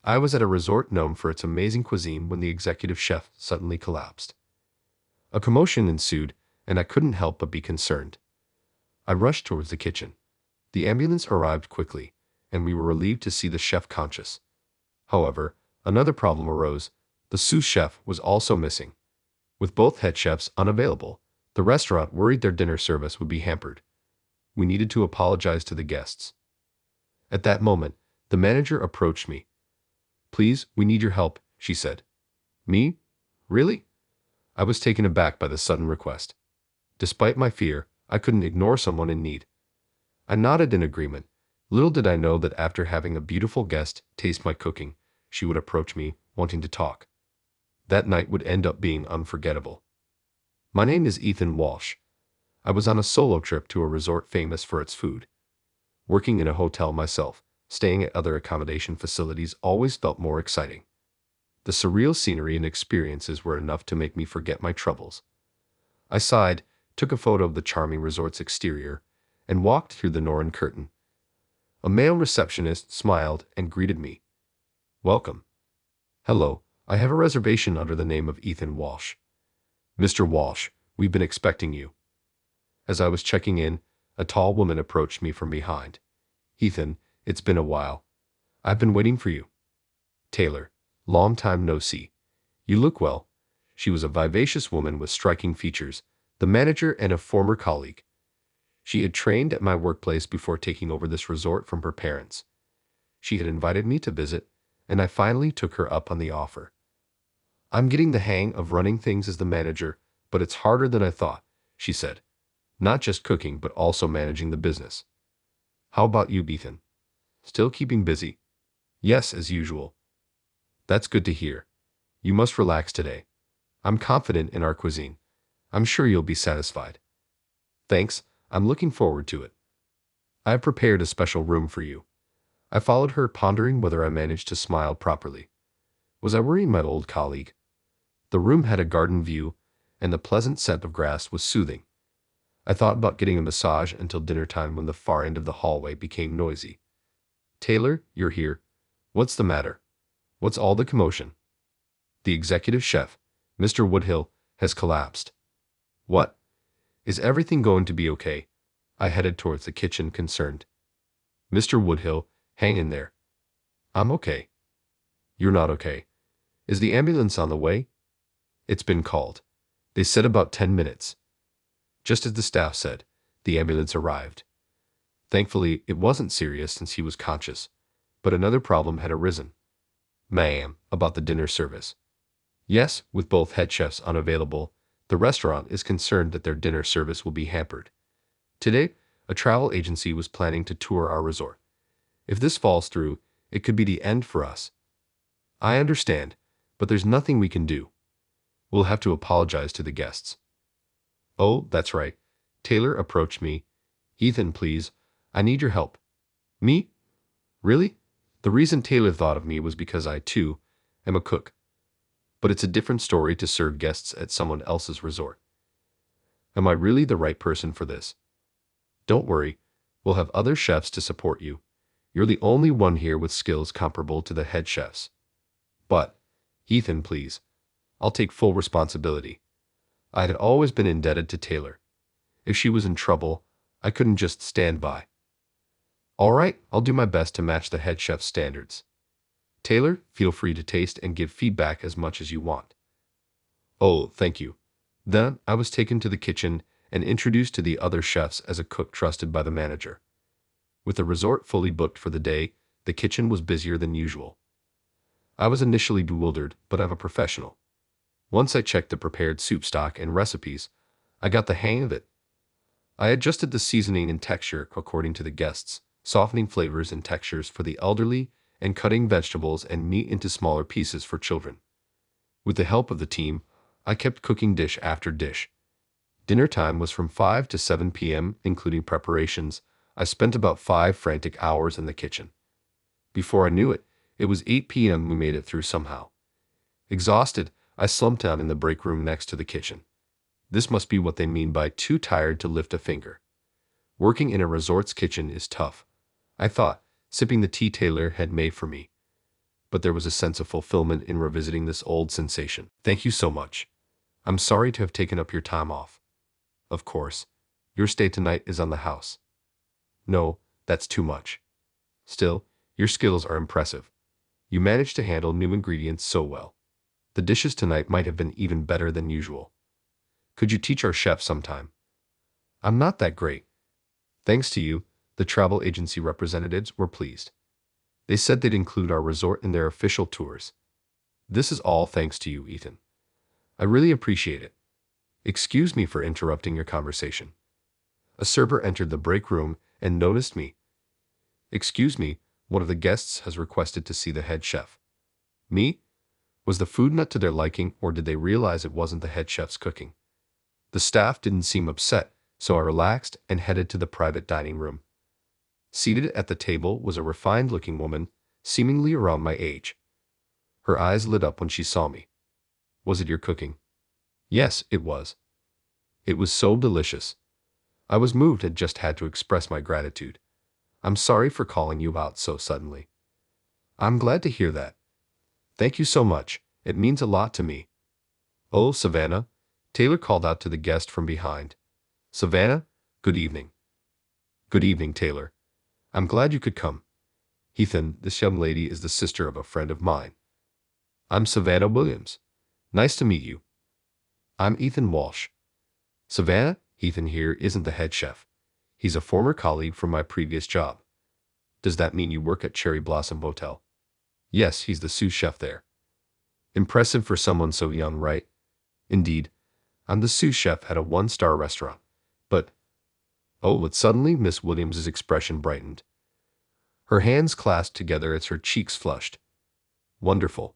I was at a resort known for its amazing cuisine when the executive chef suddenly collapsed. A commotion ensued, and I couldn't help but be concerned. I rushed towards the kitchen. The ambulance arrived quickly, and we were relieved to see the chef conscious. However, another problem arose. The sous chef was also missing. With both head chefs unavailable, the restaurant worried their dinner service would be hampered. We needed to apologize to the guests. At that moment, the manager approached me. "Please, we need your help," she said. "Me? Really?" I was taken aback by the sudden request. Despite my fear, I couldn't ignore someone in need. I nodded in agreement. Little did I know that after having a beautiful guest taste my cooking, she would approach me, wanting to talk. That night would end up being unforgettable. My name is Ethan Walsh. I was on a solo trip to a resort famous for its food. Working in a hotel myself, staying at other accommodation facilities always felt more exciting. The surreal scenery and experiences were enough to make me forget my troubles. I sighed, took a photo of the charming resort's exterior, and walked through the Northern Curtain. A male receptionist smiled and greeted me. "Welcome." "Hello, I have a reservation under the name of Ethan Walsh." "Mr. Walsh, we've been expecting you." As I was checking in, a tall woman approached me from behind. "Ethan, it's been a while. I've been waiting for you." "Taylor, long time no see. You look well." She was a vivacious woman with striking features, the manager and a former colleague. She had trained at my workplace before taking over this resort from her parents. She had invited me to visit, and I finally took her up on the offer. "I'm getting the hang of running things as the manager, but it's harder than I thought," she said. "Not just cooking, but also managing the business." "How about you, Ethan? Still keeping busy?" "Yes, as usual." "That's good to hear. You must relax today. I'm confident in our cuisine. I'm sure you'll be satisfied." "Thanks, I'm looking forward to it. I have prepared a special room for you." I followed her, pondering whether I managed to smile properly. Was I worrying my old colleague? The room had a garden view, and the pleasant scent of grass was soothing. I thought about getting a massage until dinner time when the far end of the hallway became noisy. "Taylor, you're here. What's the matter? What's all the commotion?" "The executive chef, Mr. Woodhill, has collapsed." "What? Is everything going to be okay?" I headed towards the kitchen, concerned. "Mr. Woodhill, hang in there." "I'm okay." "You're not okay. Is the ambulance on the way?" "It's been called. They said about 10 minutes. Just as the staff said, the ambulance arrived. Thankfully, it wasn't serious since he was conscious, but another problem had arisen. "Ma'am, about the dinner service." "Yes, with both head chefs unavailable, the restaurant is concerned that their dinner service will be hampered. Today, a travel agency was planning to tour our resort. If this falls through, it could be the end for us." "I understand, but there's nothing we can do. We'll have to apologize to the guests." "Oh, that's right." Taylor approached me. "Ethan, please, I need your help." "Me? Really?" The reason Taylor thought of me was because I, too, am a cook. But it's a different story to serve guests at someone else's resort. Am I really the right person for this? "Don't worry, we'll have other chefs to support you. You're the only one here with skills comparable to the head chefs." "But, Ethan, please, I'll take full responsibility." I had always been indebted to Taylor. If she was in trouble, I couldn't just stand by. "All right, I'll do my best to match the head chef's standards. Taylor, feel free to taste and give feedback as much as you want." "Oh, thank you." Then I was taken to the kitchen and introduced to the other chefs as a cook trusted by the manager. With the resort fully booked for the day, the kitchen was busier than usual. I was initially bewildered, but I'm a professional. Once I checked the prepared soup stock and recipes, I got the hang of it. I adjusted the seasoning and texture according to the guests, softening flavors and textures for the elderly and cutting vegetables and meat into smaller pieces for children. With the help of the team, I kept cooking dish after dish. Dinner time was from 5 to 7 p.m., including preparations. I spent about 5 frantic hours in the kitchen. Before I knew it, it was 8 p.m. We made it through somehow. Exhausted, I slumped down in the break room next to the kitchen. This must be what they mean by too tired to lift a finger. Working in a resort's kitchen is tough, I thought, sipping the tea Taylor had made for me. but there was a sense of fulfillment in revisiting this old sensation. Thank you so much. I'm sorry to have taken up your time off. Of course, your stay tonight is on the house. No, that's too much. Still, your skills are impressive. You managed to handle new ingredients so well. The dishes tonight might have been even better than usual. Could you teach our chef sometime? I'm not that great. Thanks to you, the travel agency representatives were pleased. They said they'd include our resort in their official tours. This is all thanks to you, Ethan. I really appreciate it. Excuse me for interrupting your conversation. A server entered the break room and noticed me. Excuse me, one of the guests has requested to see the head chef. Me? Was the food not to their liking, or did they realize it wasn't the head chef's cooking? The staff didn't seem upset, so I relaxed and headed to the private dining room. Seated at the table was a refined-looking woman, seemingly around my age. Her eyes lit up when she saw me. Was it your cooking? Yes, it was. It was so delicious. I was moved and just had to express my gratitude. I'm sorry for calling you out so suddenly. I'm glad to hear that. Thank you so much. It means a lot to me. Oh, Savannah, Taylor called out to the guest from behind. Savannah, good evening. Good evening, Taylor. I'm glad you could come. Ethan, this young lady is the sister of a friend of mine. I'm Savannah Williams. Nice to meet you. I'm Ethan Walsh. Savannah, Ethan here isn't the head chef. He's a former colleague from my previous job. Does that mean you work at Cherry Blossom Hotel? Yes, he's the sous chef there. Impressive for someone so young, right? Indeed. I'm the sous chef at a one-star restaurant. But suddenly Miss Williams's expression brightened. Her hands clasped together as her cheeks flushed. Wonderful.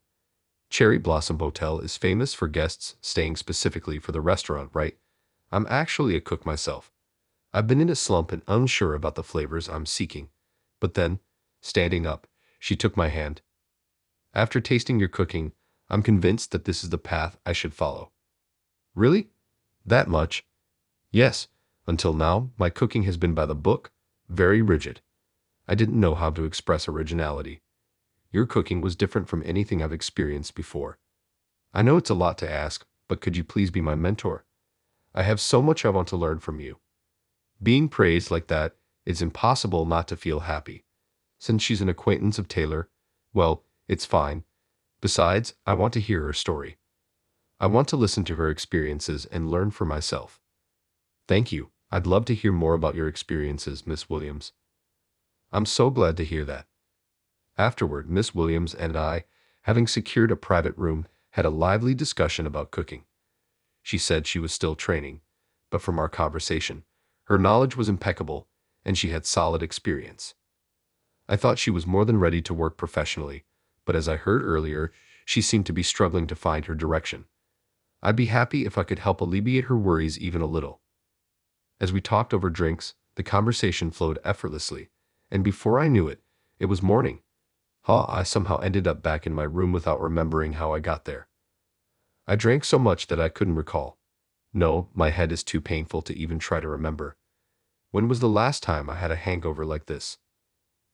Cherry Blossom Hotel is famous for guests staying specifically for the restaurant, right? I'm actually a cook myself. I've been in a slump and unsure about the flavors I'm seeking. But then, standing up, she took my hand. After tasting your cooking, I'm convinced that this is the path I should follow. Really? That much? Yes. Until now, my cooking has been by the book, very rigid. I didn't know how to express originality. Your cooking was different from anything I've experienced before. I know it's a lot to ask, but could you please be my mentor? I have so much I want to learn from you. Being praised like that, it's impossible not to feel happy. Since she's an acquaintance of Taylor, well, it's fine. Besides, I want to hear her story. I want to listen to her experiences and learn for myself. Thank you. I'd love to hear more about your experiences, Miss Williams. I'm so glad to hear that. Afterward, Miss Williams and I, having secured a private room, had a lively discussion about cooking. She said she was still training, but from our conversation, her knowledge was impeccable, and she had solid experience. I thought she was more than ready to work professionally, but as I heard earlier, she seemed to be struggling to find her direction. I'd be happy if I could help alleviate her worries even a little. As we talked over drinks, the conversation flowed effortlessly, and before I knew it, it was morning. I somehow ended up back in my room without remembering how I got there. I drank so much that I couldn't recall. No, my head is too painful to even try to remember. When was the last time I had a hangover like this?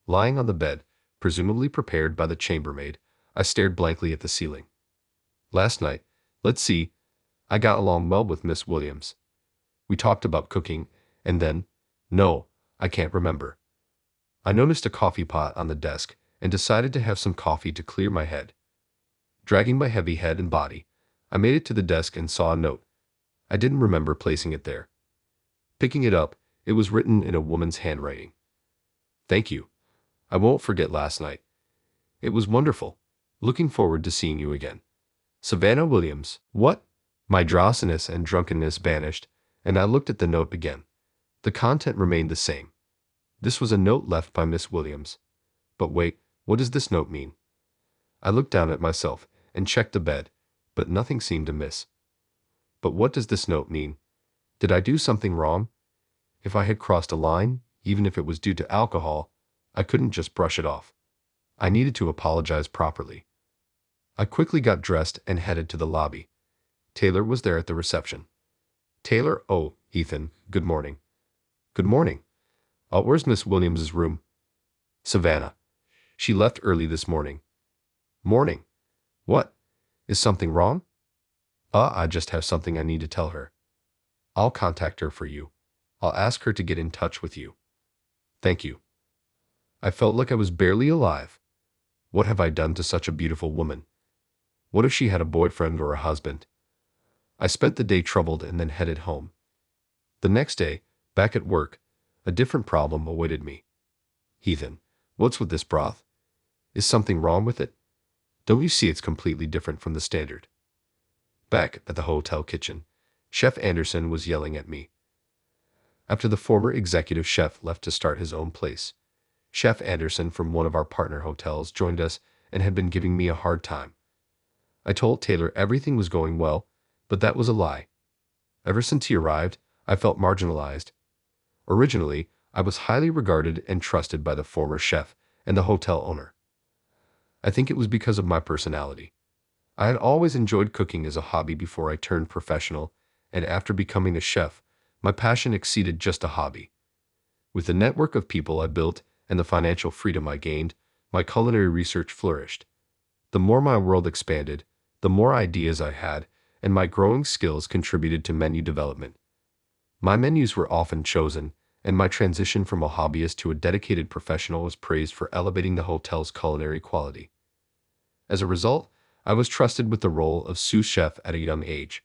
Lying on the bed, presumably prepared by the chambermaid, I stared blankly at the ceiling. Last night, let's see, I got along well with Miss Williams. We talked about cooking, and then, no, I can't remember. I noticed a coffee pot on the desk and decided to have some coffee to clear my head. Dragging my heavy head and body, I made it to the desk and saw a note. I didn't remember placing it there. Picking it up, it was written in a woman's handwriting. Thank you. I won't forget last night. It was wonderful. Looking forward to seeing you again. Savannah Williams. What? My drowsiness and drunkenness vanished, and I looked at the note again. The content remained the same. This was a note left by Miss Williams. But wait, what does this note mean? I looked down at myself and checked the bed, but nothing seemed amiss. But what does this note mean? Did I do something wrong? If I had crossed a line, even if it was due to alcohol, I couldn't just brush it off. I needed to apologize properly. I quickly got dressed and headed to the lobby. Taylor was there at the reception. Taylor, oh, Ethan, good morning. Good morning. Where's Miss Williams's room? Savannah. She left early this morning. Morning. What? Is something wrong? I just have something I need to tell her. I'll contact her for you. I'll ask her to get in touch with you. Thank you. I felt like I was barely alive. What have I done to such a beautiful woman? What if she had a boyfriend or a husband? I spent the day troubled and then headed home. The next day, back at work, a different problem awaited me. Heathen, what's with this broth? Is something wrong with it? Don't you see it's completely different from the standard? Back at the hotel kitchen, Chef Anderson was yelling at me. After the former executive chef left to start his own place, Chef Anderson from one of our partner hotels joined us and had been giving me a hard time. I told Taylor everything was going well, but that was a lie. Ever since he arrived, I felt marginalized. Originally, I was highly regarded and trusted by the former chef and the hotel owner. I think it was because of my personality. I had always enjoyed cooking as a hobby before I turned professional, and after becoming a chef, my passion exceeded just a hobby. With the network of people I built and the financial freedom I gained, my culinary research flourished. The more my world expanded, the more ideas I had, and my growing skills contributed to menu development. My menus were often chosen, and my transition from a hobbyist to a dedicated professional was praised for elevating the hotel's culinary quality. As a result, I was trusted with the role of sous chef at a young age.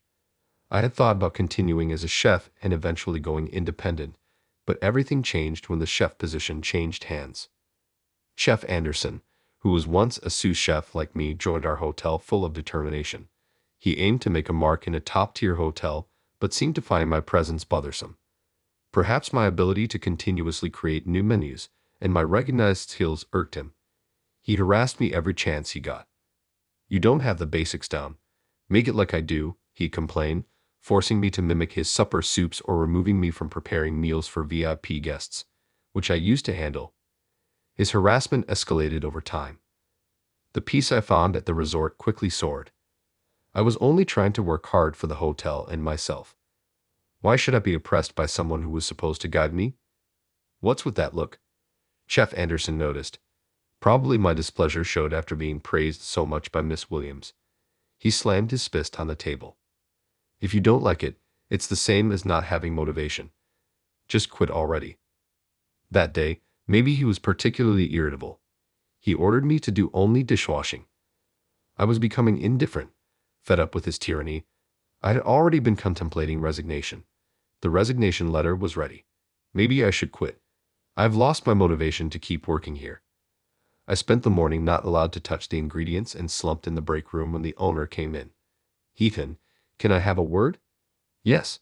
I had thought about continuing as a chef and eventually going independent, but everything changed when the chef position changed hands. Chef Anderson, who was once a sous chef like me, joined our hotel full of determination. He aimed to make a mark in a top-tier hotel, but seemed to find my presence bothersome. Perhaps my ability to continuously create new menus and my recognized skills irked him. He harassed me every chance he got. "You don't have the basics down. Make it like I do," he complained, forcing me to mimic his supper soups or removing me from preparing meals for VIP guests, which I used to handle. His harassment escalated over time. The peace I found at the resort quickly soared. I was only trying to work hard for the hotel and myself. Why should I be oppressed by someone who was supposed to guide me? "What's with that look?" Chef Anderson noticed. Probably my displeasure showed after being praised so much by Miss Williams. He slammed his fist on the table. "If you don't like it, it's the same as not having motivation. Just quit already." That day, maybe he was particularly irritable. He ordered me to do only dishwashing. I was becoming indifferent, fed up with his tyranny. I had already been contemplating resignation. The resignation letter was ready. Maybe I should quit. I've lost my motivation to keep working here. I spent the morning not allowed to touch the ingredients and slumped in the break room when the owner came in. "Heathen, can I have a word?" "Yes."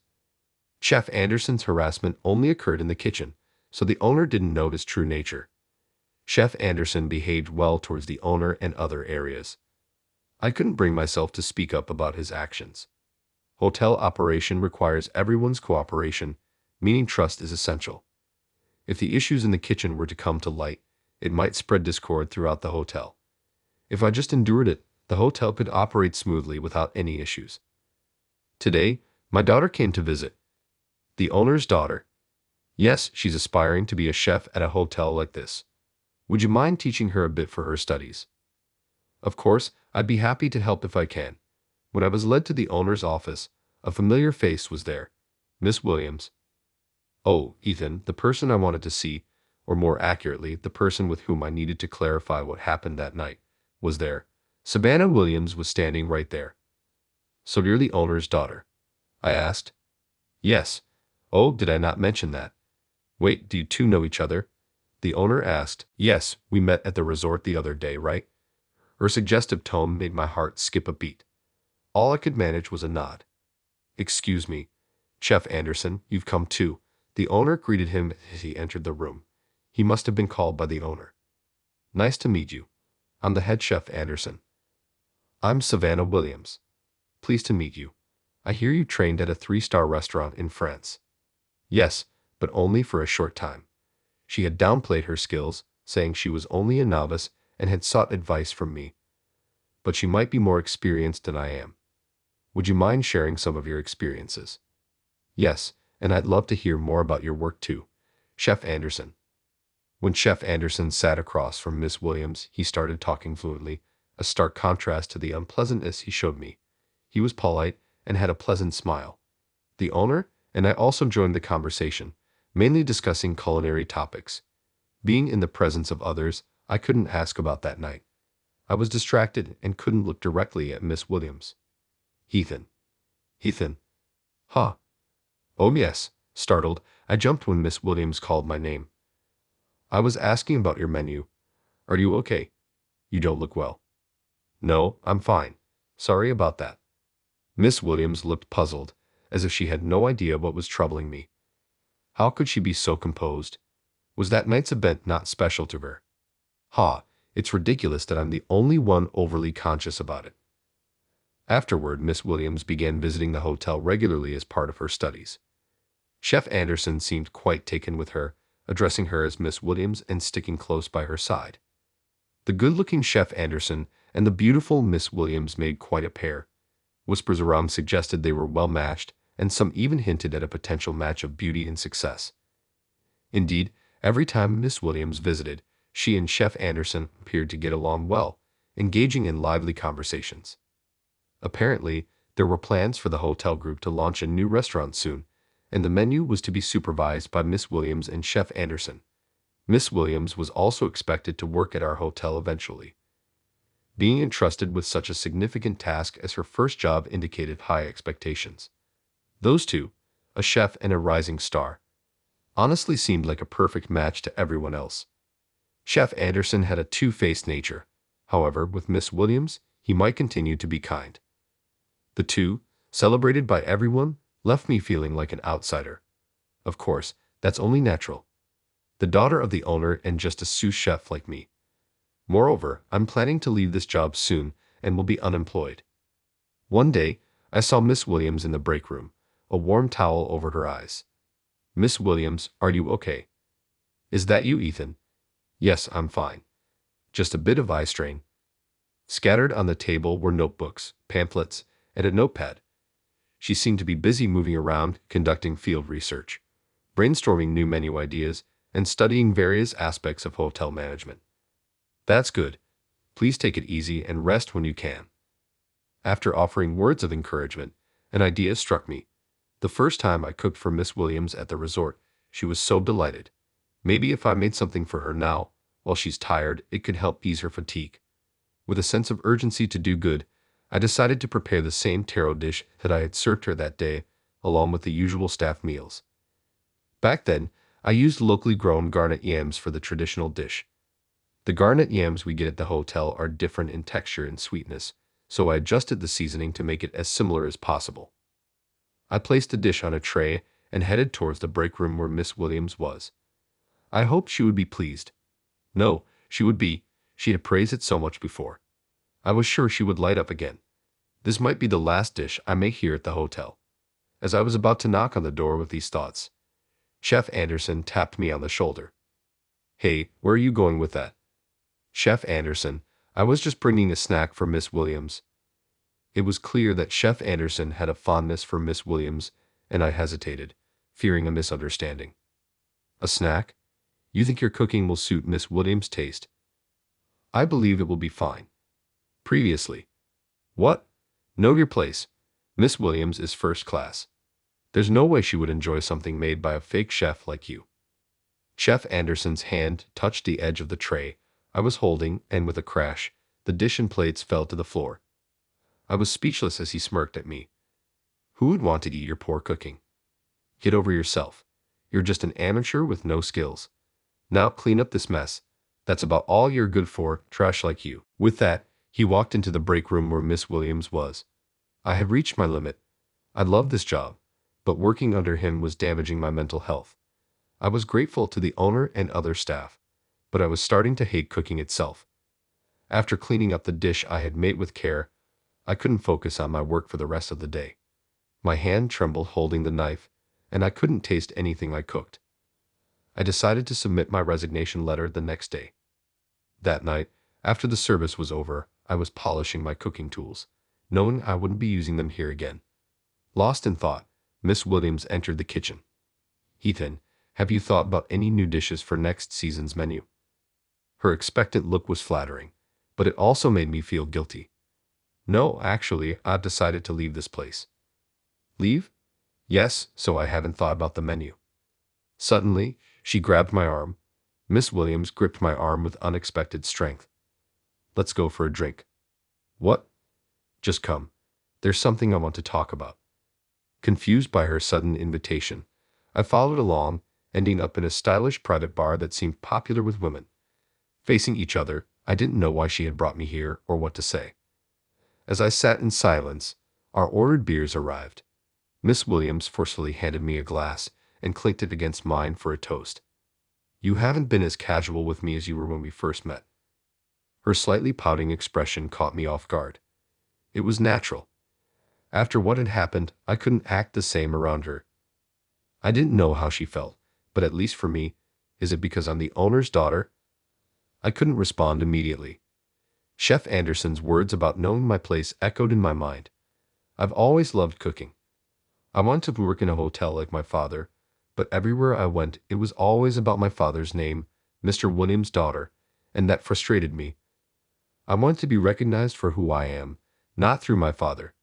Chef Anderson's harassment only occurred in the kitchen, so the owner didn't know his true nature. Chef Anderson behaved well towards the owner and other areas. I couldn't bring myself to speak up about his actions. Hotel operation requires everyone's cooperation, meaning trust is essential. If the issues in the kitchen were to come to light, it might spread discord throughout the hotel. If I just endured it, the hotel could operate smoothly without any issues. Today, my daughter came to visit. The owner's daughter. Yes, she's aspiring to be a chef at a hotel like this. Would you mind teaching her a bit for her studies? Of course, I'd be happy to help if I can. When I was led to the owner's office, a familiar face was there. Miss Williams. Oh, Ethan, the person I wanted to see, or more accurately, the person with whom I needed to clarify what happened that night, was there. Savannah Williams was standing right there. "So you're the owner's daughter?" I asked. "Yes. Oh, did I not mention that?" "Wait, do you two know each other?" The owner asked. "Yes, we met at the resort the other day, right?" Her suggestive tone made my heart skip a beat. All I could manage was a nod. "Excuse me, Chef Anderson, you've come too." The owner greeted him as he entered the room. He must have been called by the owner. "Nice to meet you. I'm the head chef Anderson." "I'm Savannah Williams. Pleased to meet you. I hear you trained at a 3-star restaurant in France." "Yes, but only for a short time." She had downplayed her skills, saying she was only a novice and had sought advice from me. But she might be more experienced than I am. Would you mind sharing some of your experiences? "Yes, and I'd love to hear more about your work too, Chef Anderson." When Chef Anderson sat across from Miss Williams, he started talking fluently. a stark contrast to the unpleasantness he showed me. He was polite and had a pleasant smile. The owner and I also joined the conversation, mainly discussing culinary topics. Being in the presence of others, I couldn't ask about that night. I was distracted and couldn't look directly at Miss Williams. Ethan. Ethan. Huh. Oh yes. Startled, I jumped when Miss Williams called my name. I was asking about your menu. Are you okay? You don't look well. No, I'm fine. Sorry about that. Miss Williams looked puzzled, as if she had no idea what was troubling me. How could she be so composed? Was that night's event not special to her? It's ridiculous that I'm the only one overly conscious about it. Afterward, Miss Williams began visiting the hotel regularly as part of her studies. Chef Anderson seemed quite taken with her, addressing her as Miss Williams and sticking close by her side. The good-looking Chef Anderson and the beautiful Miss Williams made quite a pair. Whispers around suggested they were well matched, and some even hinted at a potential match of beauty and success. Indeed, every time Miss Williams visited, she and Chef Anderson appeared to get along well, engaging in lively conversations. Apparently, there were plans for the hotel group to launch a new restaurant soon, and the menu was to be supervised by Miss Williams and Chef Anderson. Miss Williams was also expected to work at our hotel eventually. Being entrusted with such a significant task as her first job indicated high expectations. Those two, a chef and a rising star, honestly seemed like a perfect match to everyone else. Chef Anderson had a two-faced nature. However, with Miss Williams, he might continue to be kind. The two, celebrated by everyone, left me feeling like an outsider. Of course, that's only natural. The daughter of the owner and just a sous chef like me. Moreover, I'm planning to leave this job soon and will be unemployed. One day, I saw Miss Williams in the break room, a warm towel over her eyes. Miss Williams, are you okay? Is that you, Ethan? Yes, I'm fine. Just a bit of eye strain. Scattered on the table were notebooks, pamphlets, and a notepad. She seemed to be busy moving around, conducting field research, brainstorming new menu ideas, and studying various aspects of hotel management. That's good. Please take it easy and rest when you can. After offering words of encouragement, an idea struck me. The first time I cooked for Miss Williams at the resort, she was so delighted. Maybe if I made something for her now, while she's tired, it could help ease her fatigue. With a sense of urgency to do good, I decided to prepare the same taro dish that I had served her that day, along with the usual staff meals. Back then, I used locally grown garnet yams for the traditional dish. The garnet yams we get at the hotel are different in texture and sweetness, so I adjusted the seasoning to make it as similar as possible. I placed the dish on a tray and headed towards the break room where Miss Williams was. I hoped she would be pleased. No, she would be. She had praised it so much before. I was sure she would light up again. This might be the last dish I make here at the hotel. As I was about to knock on the door with these thoughts, Chef Anderson tapped me on the shoulder. Hey, where are you going with that? Chef Anderson, I was just bringing a snack for Miss Williams. It was clear that Chef Anderson had a fondness for Miss Williams, and I hesitated, fearing a misunderstanding. A snack? You think your cooking will suit Miss Williams' taste? I believe it will be fine. Previously. What? Know your place. Miss Williams is first class. There's no way she would enjoy something made by a fake chef like you. Chef Anderson's hand touched the edge of the tray I was holding, and with a crash, the dish and plates fell to the floor. I was speechless as he smirked at me. Who would want to eat your poor cooking? Get over yourself. You're just an amateur with no skills. Now clean up this mess. That's about all you're good for, trash like you. With that, he walked into the break room where Miss Williams was. I had reached my limit. I loved this job, but working under him was damaging my mental health. I was grateful to the owner and other staff, but I was starting to hate cooking itself. After cleaning up the dish I had made with care, I couldn't focus on my work for the rest of the day. My hand trembled holding the knife, and I couldn't taste anything I cooked. I decided to submit my resignation letter the next day. That night, after the service was over, I was polishing my cooking tools, knowing I wouldn't be using them here again. Lost in thought, Miss Williams entered the kitchen. Ethan, have you thought about any new dishes for next season's menu? Her expectant look was flattering, but it also made me feel guilty. No, actually, I've decided to leave this place. Leave? Yes, so I haven't thought about the menu. Suddenly, she grabbed my arm. Miss Williams gripped my arm with unexpected strength. Let's go for a drink. What? Just come. There's something I want to talk about. Confused by her sudden invitation, I followed along, ending up in a stylish private bar that seemed popular with women. Facing each other, I didn't know why she had brought me here or what to say. As I sat in silence, our ordered beers arrived. Miss Williams forcefully handed me a glass and clinked it against mine for a toast. You haven't been as casual with me as you were when we first met. Her slightly pouting expression caught me off guard. It was natural. After what had happened, I couldn't act the same around her. I didn't know how she felt, but at least for me, is it because I'm the owner's daughter? I couldn't respond immediately. Chef Anderson's words about knowing my place echoed in my mind. I've always loved cooking. I wanted to work in a hotel like my father, but everywhere I went, it was always about my father's name, Mr. Williams' daughter, and that frustrated me. I wanted to be recognized for who I am, not through my father.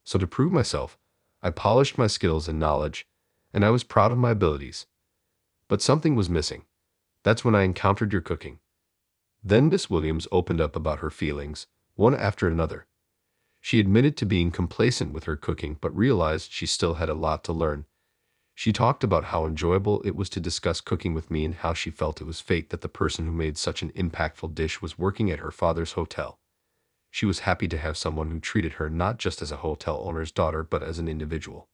So to prove myself, I polished my skills and knowledge, and I was proud of my abilities. But something was missing. That's when I encountered your cooking. Then Miss Williams opened up about her feelings, one after another. She admitted to being complacent with her cooking but realized she still had a lot to learn. She talked about how enjoyable it was to discuss cooking with me and how she felt it was fate that the person who made such an impactful dish was working at her father's hotel. She was happy to have someone who treated her not just as a hotel owner's daughter but as an individual.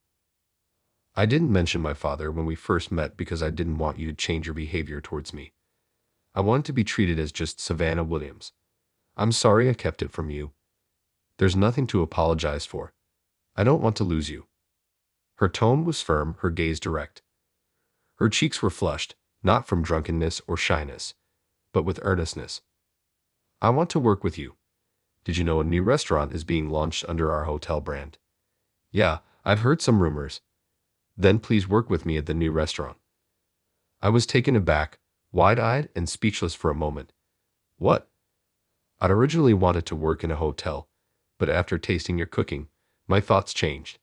I didn't mention my father when we first met because I didn't want you to change your behavior towards me. I wanted to be treated as just Savannah Williams. I'm sorry I kept it from you. There's nothing to apologize for. I don't want to lose you. Her tone was firm, her gaze direct. Her cheeks were flushed, not from drunkenness or shyness, but with earnestness. I want to work with you. Did you know a new restaurant is being launched under our hotel brand? Yeah, I've heard some rumors. Then please work with me at the new restaurant. I was taken aback, wide-eyed and speechless for a moment. What? I'd originally wanted to work in a hotel, but after tasting your cooking, my thoughts changed.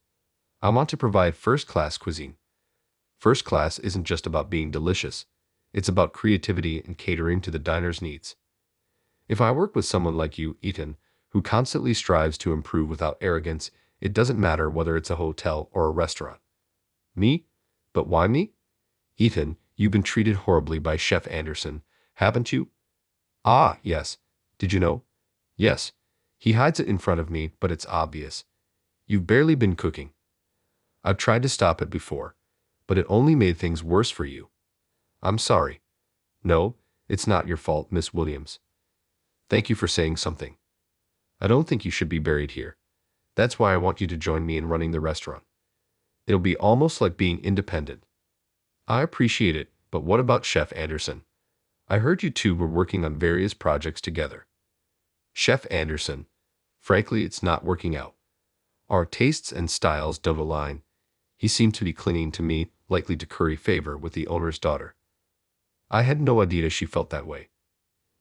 I want to provide first-class cuisine. First class isn't just about being delicious. It's about creativity and catering to the diner's needs. If I work with someone like you, Ethan, who constantly strives to improve without arrogance, it doesn't matter whether it's a hotel or a restaurant. Me? But why me? Ethan, you've been treated horribly by Chef Anderson, haven't you? Ah, yes. Did you know? Yes. He hides it in front of me, but it's obvious. You've barely been cooking. I've tried to stop it before, but it only made things worse for you. I'm sorry. No, it's not your fault, Miss Williams. Thank you for saying something. I don't think you should be buried here. That's why I want you to join me in running the restaurant. It'll be almost like being independent. I appreciate it, but what about Chef Anderson? I heard you two were working on various projects together. Chef Anderson, frankly, it's not working out. Our tastes and styles don't align. He seemed to be clinging to me, likely to curry favor with the owner's daughter. I had no idea she felt that way.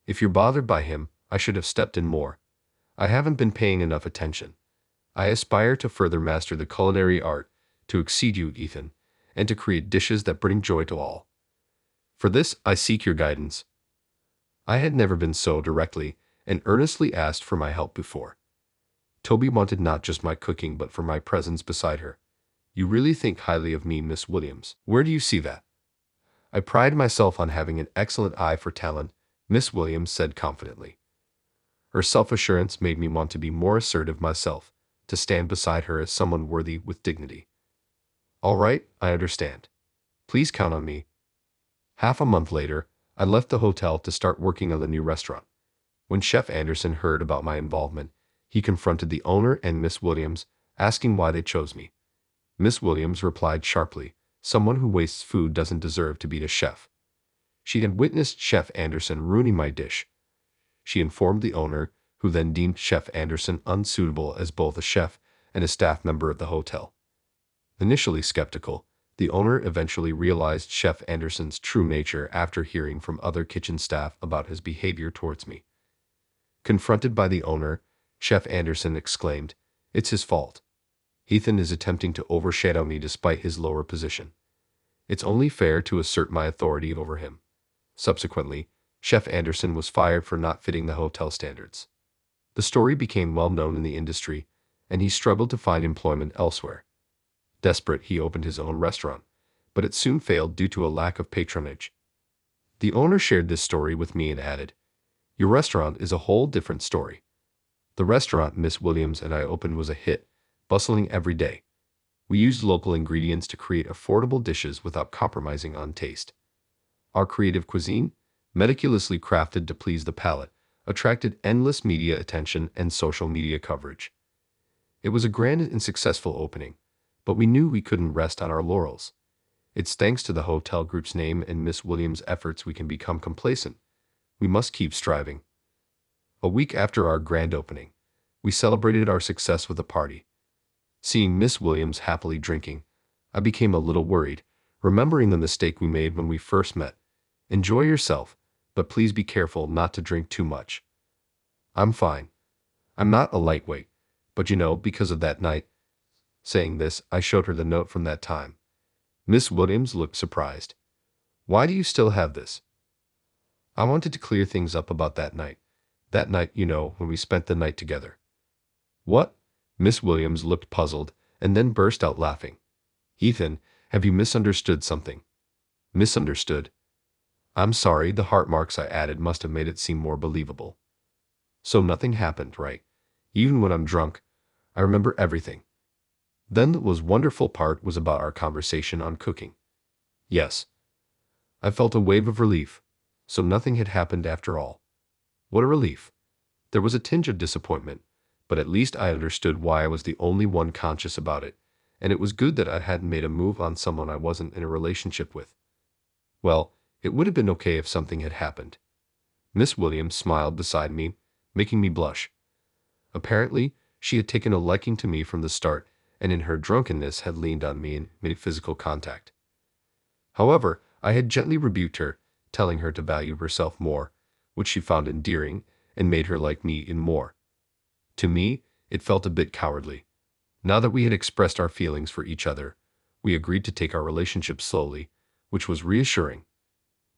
If you're bothered by him, I should have stepped in more. I haven't been paying enough attention. I aspire to further master the culinary art, to exceed you, Ethan, and to create dishes that bring joy to all. For this, I seek your guidance. I had never been so directly and earnestly asked for my help before. Toby wanted not just my cooking but for my presence beside her. You really think highly of me, Miss Williams. Where do you see that? I pride myself on having an excellent eye for talent, Miss Williams said confidently. Her self-assurance made me want to be more assertive myself, to stand beside her as someone worthy with dignity. All right, I understand. Please count on me. Half a month later, I left the hotel to start working on the new restaurant. When Chef Anderson heard about my involvement, he confronted the owner and Miss Williams, asking why they chose me. Miss Williams replied sharply, someone who wastes food doesn't deserve to be a chef. She had witnessed Chef Anderson ruining my dish. She informed the owner, who then deemed Chef Anderson unsuitable as both a chef and a staff member of the hotel. Initially skeptical, the owner eventually realized Chef Anderson's true nature after hearing from other kitchen staff about his behavior towards me. Confronted by the owner, Chef Anderson exclaimed, "It's his fault. Ethan is attempting to overshadow me despite his lower position. It's only fair to assert my authority over him." Subsequently, Chef Anderson was fired for not fitting the hotel standards. The story became well known in the industry, and he struggled to find employment elsewhere. Desperate, he opened his own restaurant, but it soon failed due to a lack of patronage. The owner shared this story with me and added, "Your restaurant is a whole different story. The restaurant Miss Williams and I opened was a hit, bustling every day. We used local ingredients to create affordable dishes without compromising on taste. Our creative cuisine, meticulously crafted to please the palate, attracted endless media attention and social media coverage. It was a grand and successful opening, but we knew we couldn't rest on our laurels. It's thanks to the hotel group's name and Miss Williams' efforts we can become complacent. We must keep striving." A week after our grand opening, we celebrated our success with a party. Seeing Miss Williams happily drinking, I became a little worried, remembering the mistake we made when we first met. "Enjoy yourself, but please be careful not to drink too much." "I'm fine. I'm not a lightweight, but because of that night." Saying this, I showed her the note from that time. Miss Williams looked surprised. "Why do you still have this?" "I wanted to clear things up about that night. That night, when we spent the night together." "What?" Miss Williams looked puzzled and then burst out laughing. "Ethan, have you misunderstood something?" "Misunderstood?" "I'm sorry, the heart marks I added must have made it seem more believable." "So nothing happened, right? Even when I'm drunk, I remember everything." Then the most wonderful part was about our conversation on cooking. "Yes." I felt a wave of relief. So nothing had happened after all. What a relief. There was a tinge of disappointment, but at least I understood why I was the only one conscious about it, and it was good that I hadn't made a move on someone I wasn't in a relationship with. Well, it would have been okay if something had happened. Miss Williams smiled beside me, making me blush. Apparently, she had taken a liking to me from the start, and in her drunkenness had leaned on me and made physical contact. However, I had gently rebuked her, telling her to value herself more, which she found endearing and made her like me even more. To me, it felt a bit cowardly. Now that we had expressed our feelings for each other, we agreed to take our relationship slowly, which was reassuring.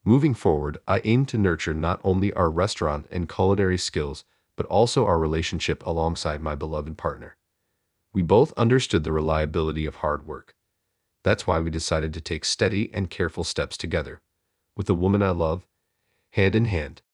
Moving forward, I aimed to nurture not only our restaurant and culinary skills, but also our relationship alongside my beloved partner. We both understood the reliability of hard work. That's why we decided to take steady and careful steps together, with the woman I love, hand in hand.